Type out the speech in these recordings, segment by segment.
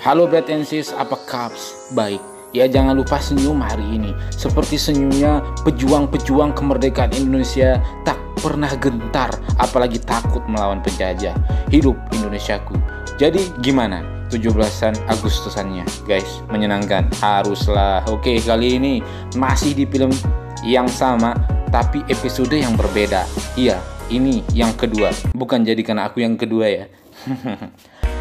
Halo Brad and Sis, apa kaps? Baik, ya jangan lupa senyum hari ini. Seperti senyumnya pejuang-pejuang kemerdekaan Indonesia tak pernah gentar, apalagi takut melawan penjajah. Hidup Indonesiaku. Jadi gimana 17-an Agustusannya guys? Menyenangkan? Haruslah. Oke, kali ini masih di film yang sama tapi episode yang berbeda. Iya, ini yang kedua. Bukan jadi karena aku yang kedua ya.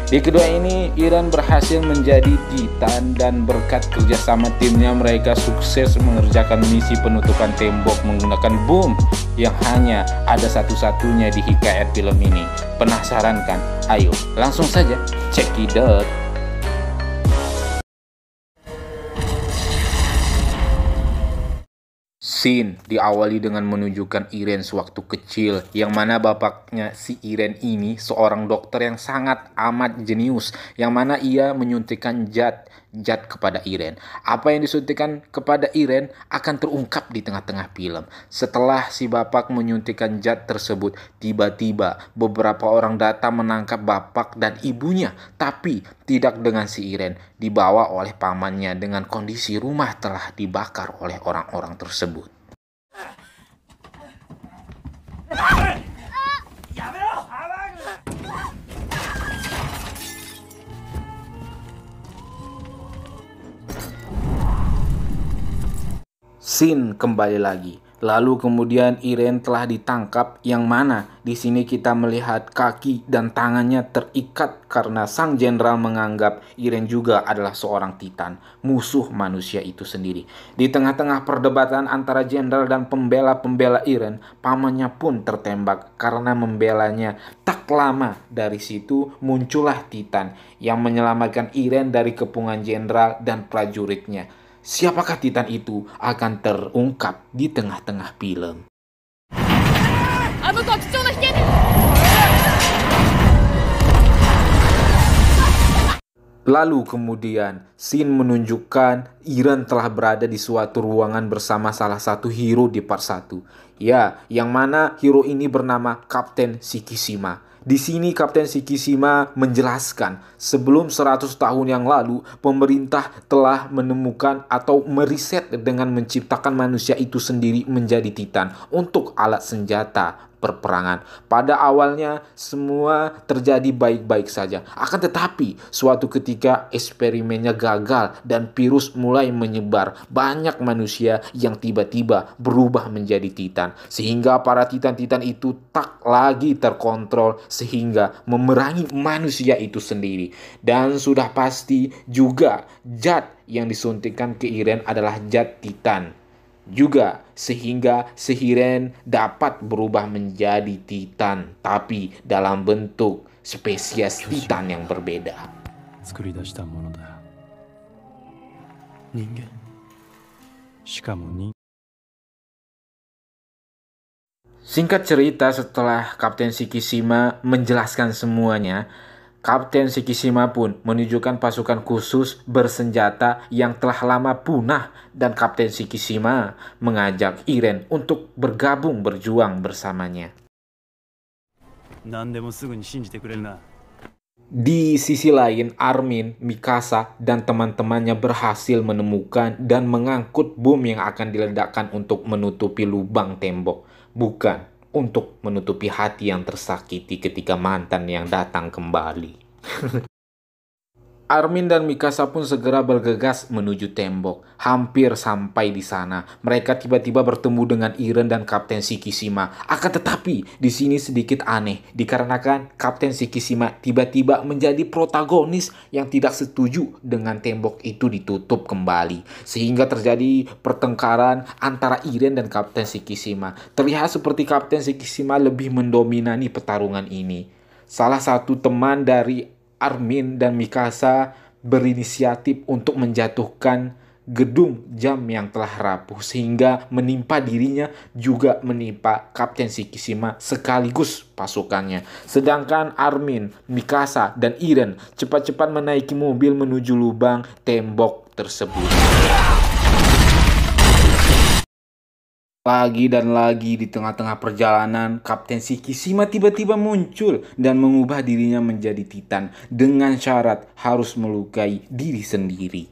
Di kedua ini, Iran berhasil menjadi titan dan berkat kerjasama timnya mereka sukses mengerjakan misi penutupan tembok menggunakan bom yang hanya ada satu-satunya di hikayat film ini. Penasaran kan? Ayo, langsung saja check it out. Scene diawali dengan menunjukkan Iren sewaktu kecil, yang mana bapaknya si Iren ini seorang dokter yang sangat amat jenius, yang mana ia menyuntikkan zat kepada Iren. Apa yang disuntikan kepada Iren akan terungkap di tengah-tengah film. Setelah si bapak menyuntikkan zat tersebut, tiba-tiba beberapa orang datang menangkap bapak dan ibunya, tapi tidak dengan si Iren, dibawa oleh pamannya dengan kondisi rumah telah dibakar oleh orang-orang tersebut. Scene kembali lagi. Lalu kemudian Iren telah ditangkap, yang mana di sini kita melihat kaki dan tangannya terikat karena sang jenderal menganggap Iren juga adalah seorang titan, musuh manusia itu sendiri. Di tengah-tengah perdebatan antara jenderal dan pembela-pembela Iren, pamannya pun tertembak karena membelanya. Tak lama dari situ muncullah titan yang menyelamatkan Iren dari kepungan jenderal dan prajuritnya. Siapakah titan itu akan terungkap di tengah-tengah film. Lalu kemudian scene menunjukkan Iren telah berada di suatu ruangan bersama salah satu hero di part 1. Ya, yang mana hero ini bernama Kapten Shikishima. Di sini Kapten Shikishima menjelaskan sebelum 100 tahun yang lalu pemerintah telah menemukan atau meriset dengan menciptakan manusia itu sendiri menjadi titan untuk alat senjata perperangan. Pada awalnya semua terjadi baik-baik saja. Akan tetapi suatu ketika eksperimennya gagal dan virus mulai menyebar. Banyak manusia yang tiba-tiba berubah menjadi titan. Sehingga para titan-titan itu tak lagi terkontrol sehingga memerangi manusia itu sendiri. Dan sudah pasti juga zat yang disuntikan ke Iren adalah zat titan juga, sehingga Iren dapat berubah menjadi titan tapi dalam bentuk spesies titan yang berbeda. Singkat cerita, setelah Kapten Shikishima menjelaskan semuanya, Kapten Shikishima pun menunjukkan pasukan khusus bersenjata yang telah lama punah, dan Kapten Shikishima mengajak Iren untuk bergabung berjuang bersamanya. Di sisi lain, Armin, Mikasa, dan teman-temannya berhasil menemukan dan mengangkut bom yang akan diledakkan untuk menutupi lubang tembok, bukan untuk menutupi hati yang tersakiti ketika mantan yang datang kembali. Armin dan Mikasa pun segera bergegas menuju tembok. Hampir sampai di sana, mereka tiba-tiba bertemu dengan Iren dan Kapten Shikishima. Akan tetapi di sini sedikit aneh, dikarenakan Kapten Shikishima tiba-tiba menjadi protagonis yang tidak setuju dengan tembok itu ditutup kembali, sehingga terjadi pertengkaran antara Iren dan Kapten Shikishima. Terlihat seperti Kapten Shikishima lebih mendominasi pertarungan ini. Salah satu teman dari Armin dan Mikasa berinisiatif untuk menjatuhkan gedung jam yang telah rapuh, sehingga menimpa dirinya juga menimpa Kapten Shikishima sekaligus pasukannya. Sedangkan Armin, Mikasa, dan Iren cepat-cepat menaiki mobil menuju lubang tembok tersebut. Lagi dan lagi di tengah-tengah perjalanan, Kapten Shikishima tiba-tiba muncul dan mengubah dirinya menjadi Titan dengan syarat harus melukai diri sendiri.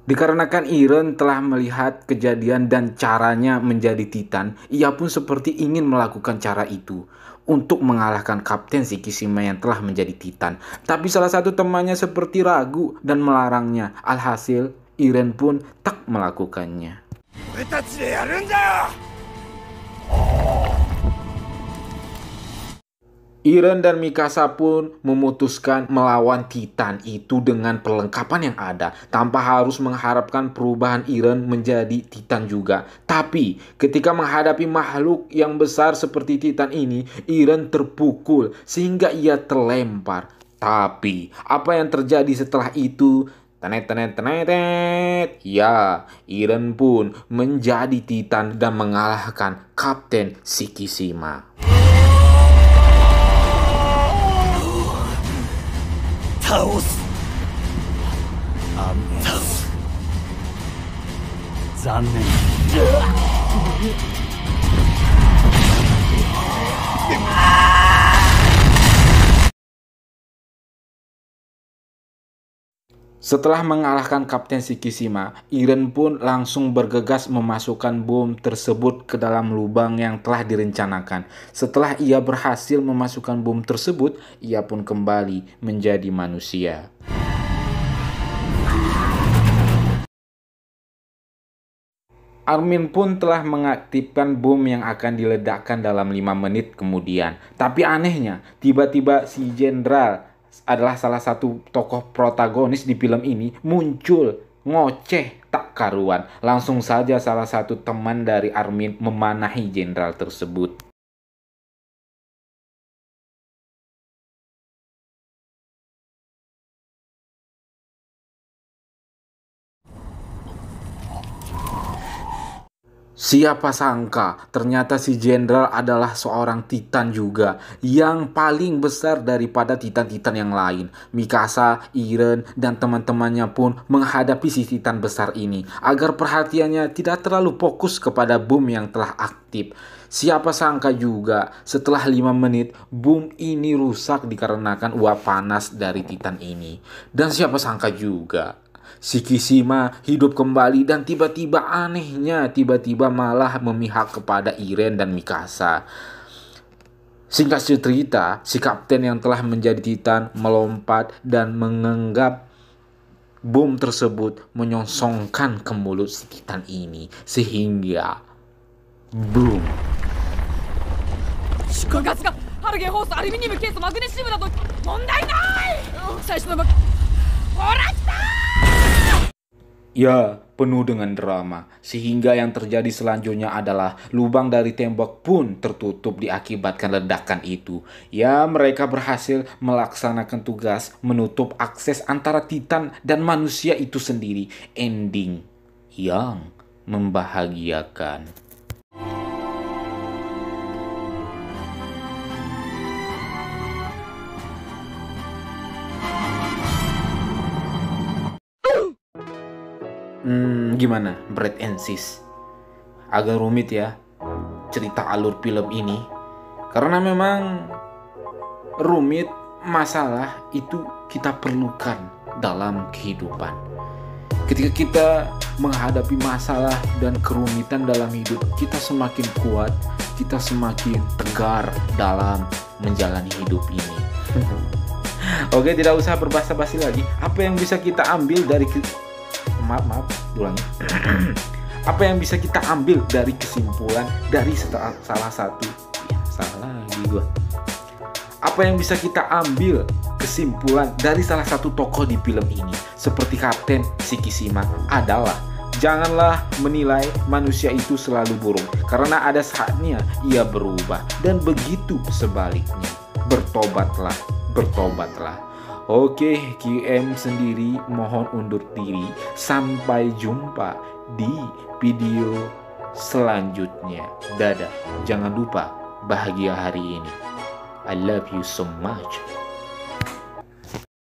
Dikarenakan Iren telah melihat kejadian dan caranya menjadi Titan, ia pun seperti ingin melakukan cara itu untuk mengalahkan Kapten Shikishima yang telah menjadi Titan. Tapi salah satu temannya seperti ragu dan melarangnya. Alhasil, Iren pun tak melakukannya. Iren dan Mikasa pun memutuskan melawan Titan itu dengan perlengkapan yang ada, tanpa harus mengharapkan perubahan Iren menjadi Titan juga. Tapi ketika menghadapi makhluk yang besar seperti Titan ini, Iren terpukul sehingga ia terlempar. Tapi apa yang terjadi setelah itu? Tenet. Ya, Iren pun menjadi Titan dan mengalahkan Kapten Shikishima. Setelah mengalahkan Kapten Shikishima, Iren pun langsung bergegas memasukkan bom tersebut ke dalam lubang yang telah direncanakan. Setelah ia berhasil memasukkan bom tersebut, ia pun kembali menjadi manusia. Armin pun telah mengaktifkan bom yang akan diledakkan dalam 5 menit kemudian. Tapi anehnya, tiba-tiba si Jenderal adalah salah satu tokoh protagonis di film ini muncul ngoceh tak karuan. Langsung saja salah satu teman dari Armin memanahi jenderal tersebut. Siapa sangka ternyata si jenderal adalah seorang Titan juga yang paling besar daripada Titan-Titan yang lain. Mikasa, Iren, dan teman-temannya pun menghadapi si Titan besar ini agar perhatiannya tidak terlalu fokus kepada bom yang telah aktif. Siapa sangka juga setelah 5 menit bom ini rusak dikarenakan uap panas dari Titan ini. Dan siapa sangka juga Shikishima hidup kembali dan tiba-tiba malah memihak kepada Iren dan Mikasa. Singkat cerita, si kapten yang telah menjadi Titan melompat dan menganggap bom tersebut menyongsongkan ke mulut si Titan ini sehingga boom. Ya, penuh dengan drama, sehingga yang terjadi selanjutnya adalah lubang dari tembok pun tertutup diakibatkan ledakan itu. Ya, mereka berhasil melaksanakan tugas menutup akses antara Titan dan manusia itu sendiri. Ending yang membahagiakan. Gimana, Brad and Sis? Agak rumit ya cerita alur film ini, karena memang rumit. Masalah itu kita perlukan dalam kehidupan. Ketika kita menghadapi masalah dan kerumitan dalam hidup, kita semakin kuat, kita semakin tegar dalam menjalani hidup ini. Oke, tidak usah berbasa-basi lagi. Apa yang bisa kita ambil dari ulangi. Apa yang bisa kita ambil dari kesimpulan dari salah satu Apa yang bisa kita ambil kesimpulan dari salah satu tokoh di film ini seperti Kapten Shikishima adalah janganlah menilai manusia itu selalu buruk, karena ada saatnya ia berubah, dan begitu sebaliknya. Bertobatlah. Oke, QM sendiri mohon undur diri. Sampai jumpa di video selanjutnya. Dadah. Jangan lupa bahagia hari ini. I love you so much.